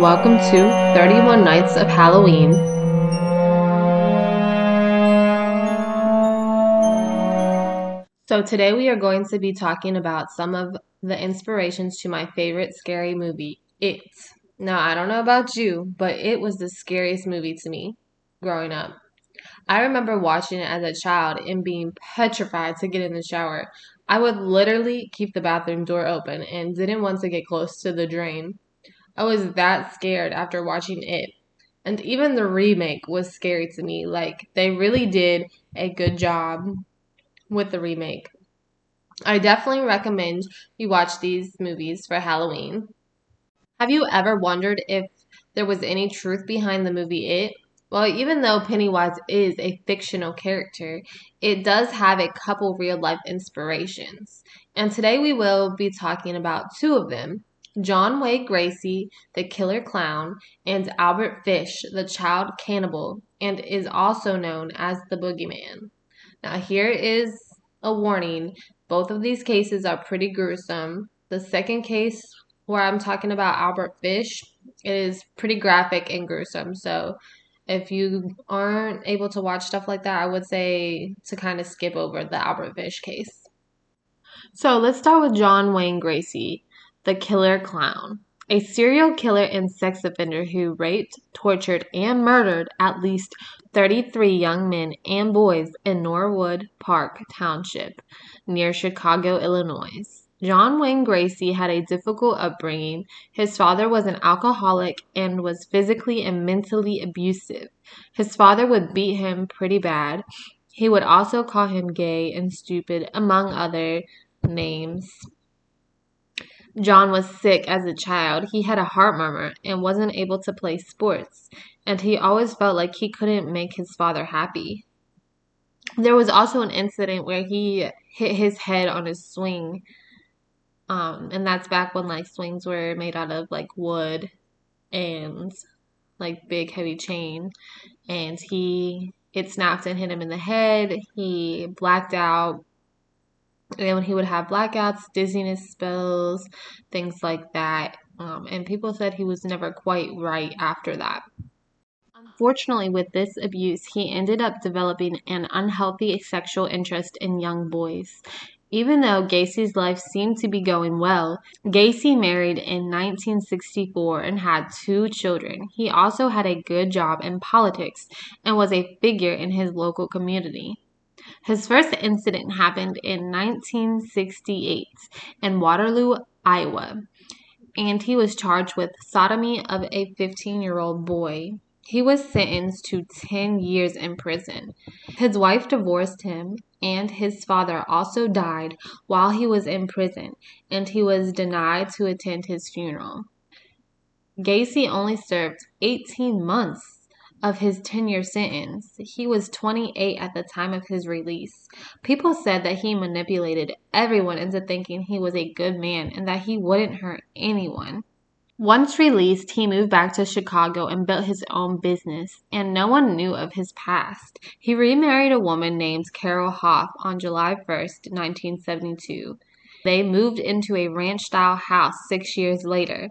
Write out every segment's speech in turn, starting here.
welcome to 31 Nights of Halloween. So today we are going to be talking about some of the inspirations to my favorite scary movie, It. Now, I don't know about you, but it was the scariest movie to me growing up. I remember watching it as a child and being petrified to get in the shower. I would literally keep the bathroom door open and didn't want to get close to the drain. I was that scared after watching it. And even the remake was scary to me. Like, they really did a good job with the remake. I definitely recommend you watch these movies for Halloween. Have you ever wondered if there was any truth behind the movie It? Well, even though Pennywise is a fictional character, it does have a couple real life inspirations. And today we will be talking about two of them: John Wayne Gacy, the killer clown, and Albert Fish, the child cannibal, and is also known as the Boogeyman. Now, here is a warning: both of these cases are pretty gruesome. The second case, where I'm talking about Albert Fish, it is pretty graphic and gruesome. So if you aren't able to watch stuff like that, I would say to kind of skip over the Albert Fish case. So let's start with John Wayne Gacy, the killer clown, a serial killer and sex offender who raped, tortured, and murdered at least 33 young men and boys in Norwood Park Township near Chicago, Illinois. John Wayne Gacy had a difficult upbringing. His father was an alcoholic and was physically and mentally abusive. His father would beat him pretty bad. He would also call him gay and stupid, among other names. John was sick as a child. He had a heart murmur and wasn't able to play sports, and he always felt like he couldn't make his father happy. There was also an incident where he hit his head on a swing, and that's back when like swings were made out of like wood and like big heavy chain, and it snapped and hit him in the head. He blacked out. And when he would have blackouts, dizziness spells, things like that. And people said he was never quite right after that. Unfortunately, with this abuse, he ended up developing an unhealthy sexual interest in young boys. Even though Gacy's life seemed to be going well, Gacy married in 1964 and had two children. He also had a good job in politics and was a figure in his local community. His first incident happened in 1968 in Waterloo, Iowa, and he was charged with sodomy of a 15-year-old boy. He was sentenced to 10 years in prison. His wife divorced him, and his father also died while he was in prison, and he was denied to attend his funeral. Gacy only served 18 months of his 10-year sentence. He was 28 at the time of his release. People said that he manipulated everyone into thinking he was a good man and that he wouldn't hurt anyone. Once released, he moved back to Chicago and built his own business, and no one knew of his past. He remarried a woman named Carol Hoff on July 1st, 1972. They moved into a ranch-style house 6 years later.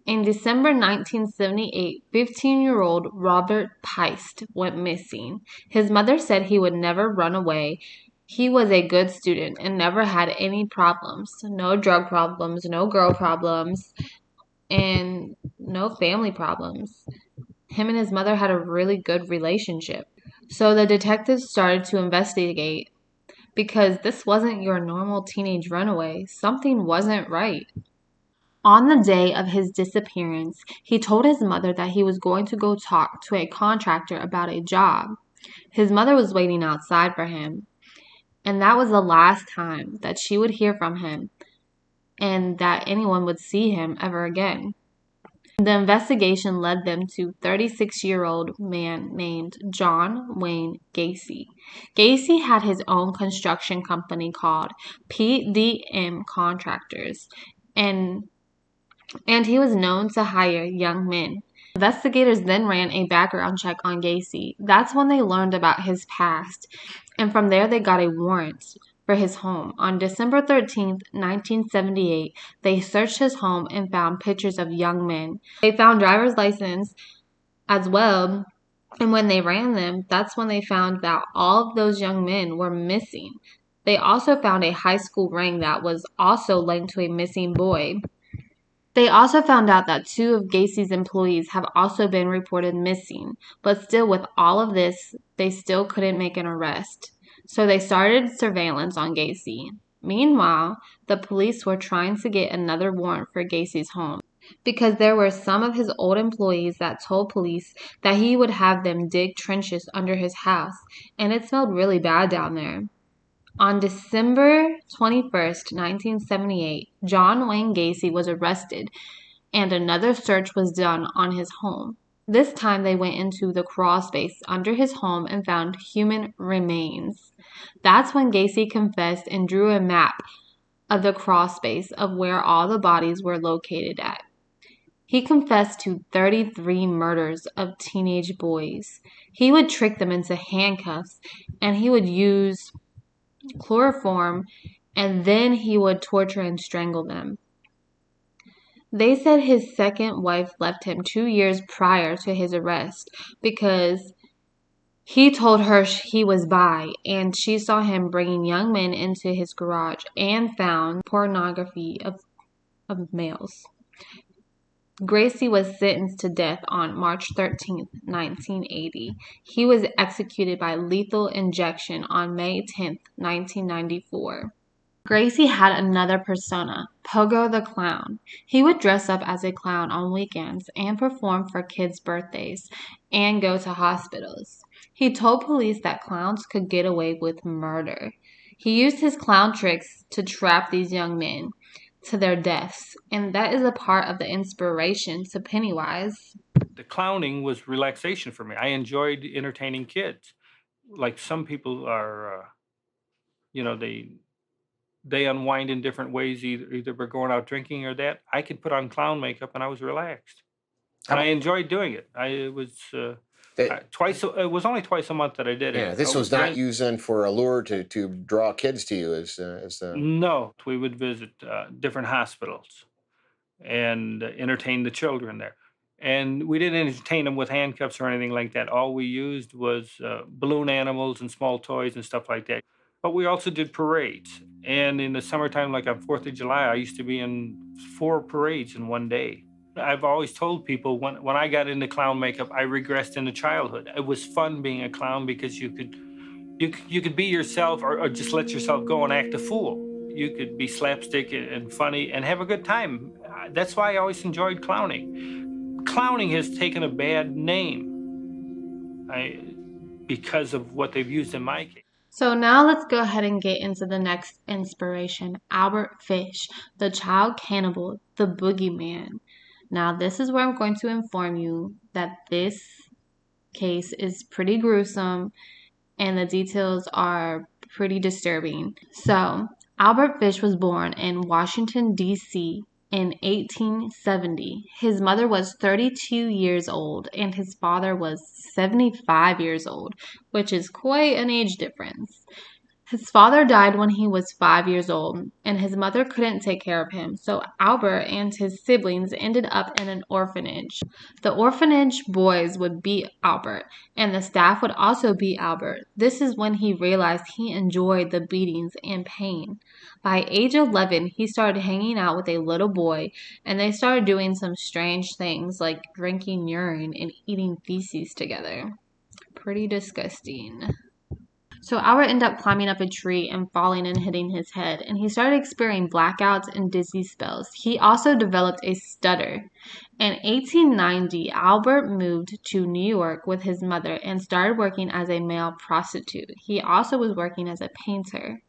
In December 1978, 15-year-old Robert Peist went missing. His mother said he would never run away. He was a good student and never had any problems. No drug problems, no girl problems, and no family problems. Him and his mother had a really good relationship. So the detectives started to investigate because this wasn't your normal teenage runaway. Something wasn't right. On the day of his disappearance, he told his mother that he was going to go talk to a contractor about a job. His mother was waiting outside for him, and that was the last time that she would hear from him and that anyone would see him ever again. The investigation led them to 36-year-old man named John Wayne Gacy. Gacy had his own construction company called PDM Contractors, and he was known to hire young men. Investigators then ran a background check on Gacy. That's when they learned about his past, and from there they got a warrant for his home. On December 13th, 1978, they searched his home and found pictures of young men. They found driver's license as well, and when they ran them, that's when they found that all of those young men were missing. They also found a high school ring that was also linked to a missing boy. They also found out that 2 of Gacy's employees have also been reported missing, but still with all of this, they still couldn't make an arrest. So they started surveillance on Gacy. Meanwhile, the police were trying to get another warrant for Gacy's home because there were some of his old employees that told police that he would have them dig trenches under his house, and it smelled really bad down there. On December 21st, 1978, John Wayne Gacy was arrested and another search was done on his home. This time they went into the crawl space under his home and found human remains. That's when Gacy confessed and drew a map of the crawl space of where all the bodies were located at. He confessed to 33 murders of teenage boys. He would trick them into handcuffs and he would use chloroform, and then he would torture and strangle them. They said his second wife left him 2 years prior to his arrest because he told her he was bi, and she saw him bringing young men into his garage and found pornography of males. Gacy was sentenced to death on March 13, 1980. He was executed by lethal injection on May 10, 1994. Gacy had another persona, Pogo the Clown. He would dress up as a clown on weekends and perform for kids' birthdays and go to hospitals. He told police that clowns could get away with murder. He used his clown tricks to trap these young men to their deaths, and that is a part of the inspiration to Pennywise. The clowning was relaxation for me. I enjoyed entertaining kids. Like some people are, they unwind in different ways. Either we're going out drinking or that. I could put on clown makeup and I was relaxed, and I enjoyed doing it. It was twice. It was only twice a month that I did it. Yeah, this was not used then for a lure to draw kids to you as No, we would visit different hospitals and entertain the children there. And we didn't entertain them with handcuffs or anything like that. All we used was balloon animals and small toys and stuff like that. But we also did parades. And in the summertime, like on 4th of July, I used to be in 4 parades in one day. I've always told people when I got into clown makeup, I regressed into childhood. It was fun being a clown because you could be yourself or just let yourself go and act a fool. You could be slapstick and funny and have a good time. That's why I always enjoyed clowning. Clowning has taken a bad name because of what they've used in my case. So now let's go ahead and get into the next inspiration, Albert Fish, the child cannibal, the boogeyman. Now this is where I'm going to inform you that this case is pretty gruesome and the details are pretty disturbing. So Albert Fish was born in Washington, D.C. in 1870. His mother was 32 years old and his father was 75 years old, which is quite an age difference. His father died when he was 5 years old, and his mother couldn't take care of him, so Albert and his siblings ended up in an orphanage. The orphanage boys would beat Albert, and the staff would also beat Albert. This is when he realized he enjoyed the beatings and pain. By age 11, he started hanging out with a little boy, and they started doing some strange things like drinking urine and eating feces together. Pretty disgusting. So Albert ended up climbing up a tree and falling and hitting his head, and he started experiencing blackouts and dizzy spells. He also developed a stutter. In 1890, Albert moved to New York with his mother and started working as a male prostitute. He also was working as a painter.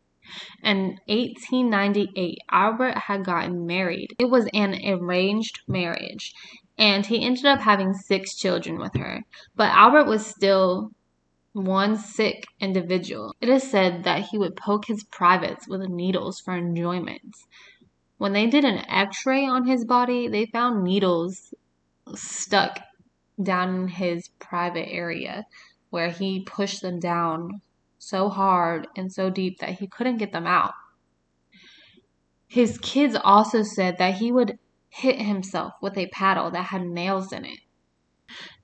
In 1898, Albert had gotten married. It was an arranged marriage, and he ended up having 6 children with her. But Albert was still one sick individual. It is said that he would poke his privates with needles for enjoyment. When they did an x-ray on his body, they found needles stuck down in his private area where he pushed them down so hard and so deep that he couldn't get them out. His kids also said that he would hit himself with a paddle that had nails in it.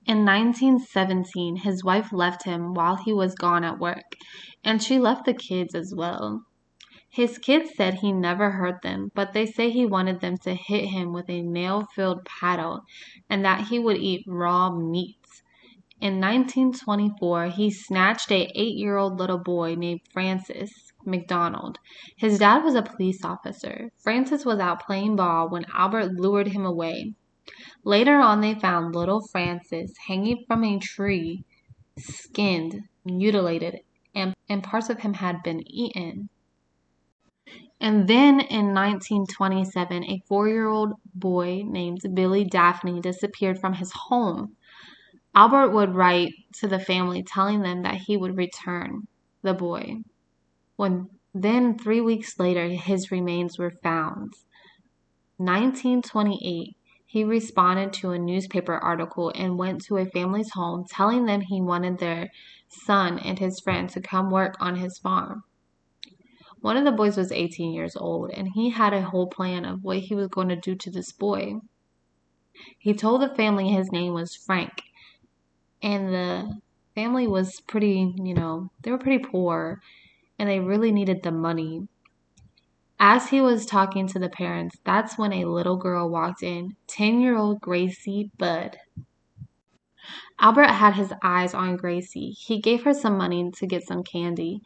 In 1917, his wife left him while he was gone at work, and she left the kids as well. His kids said he never hurt them, but they say he wanted them to hit him with a nail-filled paddle and that he would eat raw meat. In 1924, he snatched a 8-year-old little boy named Francis McDonald. His dad was a police officer. Francis was out playing ball when Albert lured him away. Later on, they found little Francis hanging from a tree, skinned, mutilated, and parts of him had been eaten. And then in 1927, a 4-year-old boy named Billy Daphne disappeared from his home. Albert would write to the family telling them that he would return the boy. Then 3 weeks later, his remains were found. 1928, he responded to a newspaper article and went to a family's home telling them he wanted their son and his friend to come work on his farm. One of the boys was 18 years old, and he had a whole plan of what he was going to do to this boy. He told the family his name was Frank, and the family was pretty, they were pretty poor, and they really needed the money. As he was talking to the parents, that's when a little girl walked in, 10-year-old Gracie Budd. Albert had his eyes on Gracie. He gave her some money to get some candy.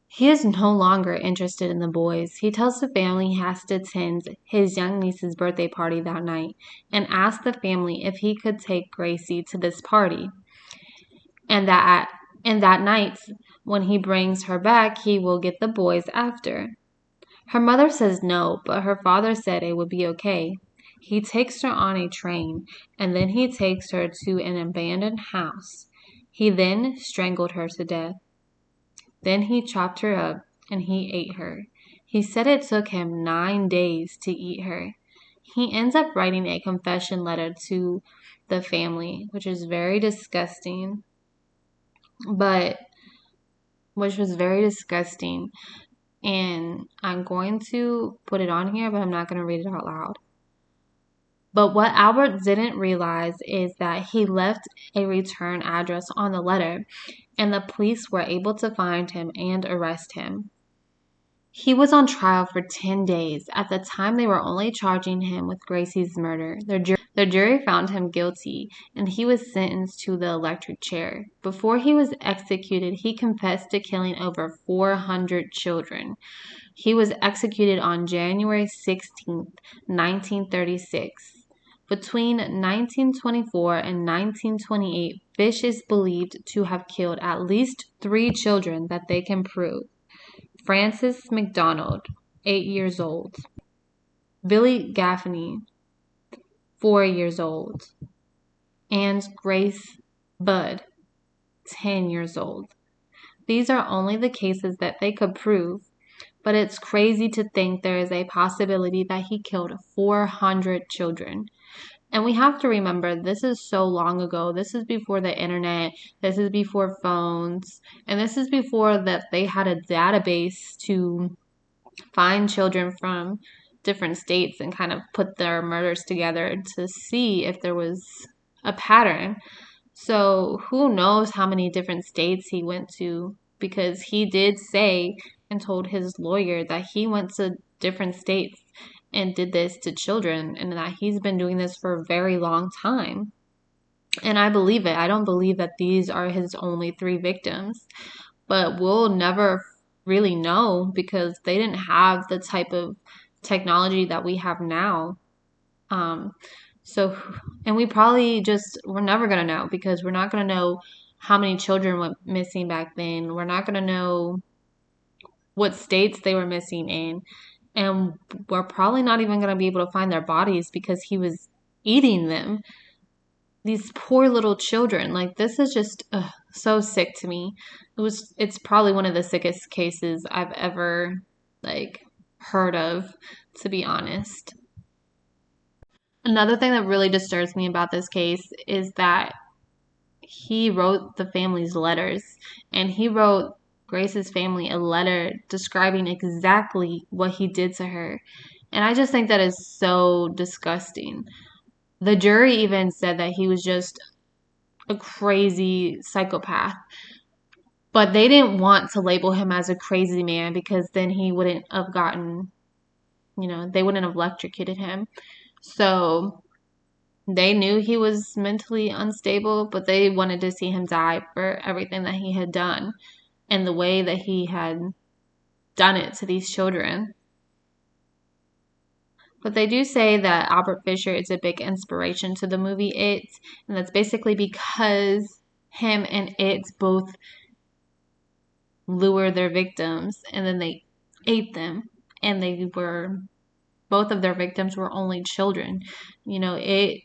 He is no longer interested in the boys. He tells the family he has to attend his young niece's birthday party that night and asks the family if he could take Gracie to this party. And that night, when he brings her back, he will get the boys after. Her mother says no, but her father said it would be okay. He takes her on a train, and then he takes her to an abandoned house. He then strangled her to death. Then he chopped her up, and he ate her. He said it took him 9 days to eat her. He ends up writing a confession letter to the family, which was very disgusting. And I'm going to put it on here, but I'm not going to read it out loud. But what Albert didn't realize is that he left a return address on the letter, and the police were able to find him and arrest him. He was on trial for 10 days. At the time, they were only charging him with Gracie's murder. The jury found him guilty, and he was sentenced to the electric chair. Before he was executed, he confessed to killing over 400 children. He was executed on January 16, 1936. Between 1924 and 1928, Fish is believed to have killed at least 3 children that they can prove. Francis McDonald, 8 years old. Billy Gaffney, 4 years old. And Grace Budd, 10 years old. These are only the cases that they could prove, but it's crazy to think there is a possibility that he killed 400 children. And we have to remember, this is so long ago. This is before the internet. This is before phones. And this is before that they had a database to find children from different states and kind of put their murders together to see if there was a pattern. So who knows how many different states he went to, because he did say and told his lawyer that he went to different states and did this to children, and that he's been doing this for a very long time. And I believe it. I don't believe that these are his only 3 victims, but we'll never really know because they didn't have the type of technology that we have now. And we probably we're never going to know, because we're not going to know how many children went missing back then. We're not going to know what states they were missing in. And we're probably not even going to be able to find their bodies because he was eating them. These poor little children. Like, this is just so sick to me. It's probably one of the sickest cases I've ever, heard of, to be honest. Another thing that really disturbs me about this case is that he wrote the family's letters, and he wrote Grace's family a letter describing exactly what he did to her. And I just think that is so disgusting. The jury even said that he was just a crazy psychopath. But they didn't want to label him as a crazy man because then he wouldn't have gotten, they wouldn't have electrocuted him. So they knew he was mentally unstable, but they wanted to see him die for everything that he had done and the way that he had done it to these children. But they do say that Albert Fisher is a big inspiration to the movie It, and that's basically because him and It both lure their victims and then they ate them, and both of their victims were only children. It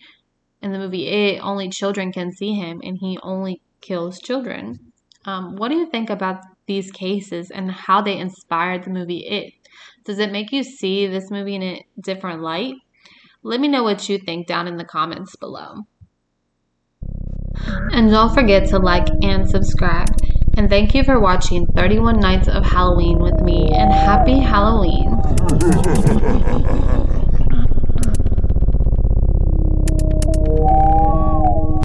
in the movie It, only children can see him, and he only kills children. What do you think about these cases and how they inspired the movie It? Does it make you see this movie in a different light? Let me know what you think down in the comments below. And don't forget to like and subscribe. And thank you for watching 31 Nights of Halloween with me, and happy Halloween.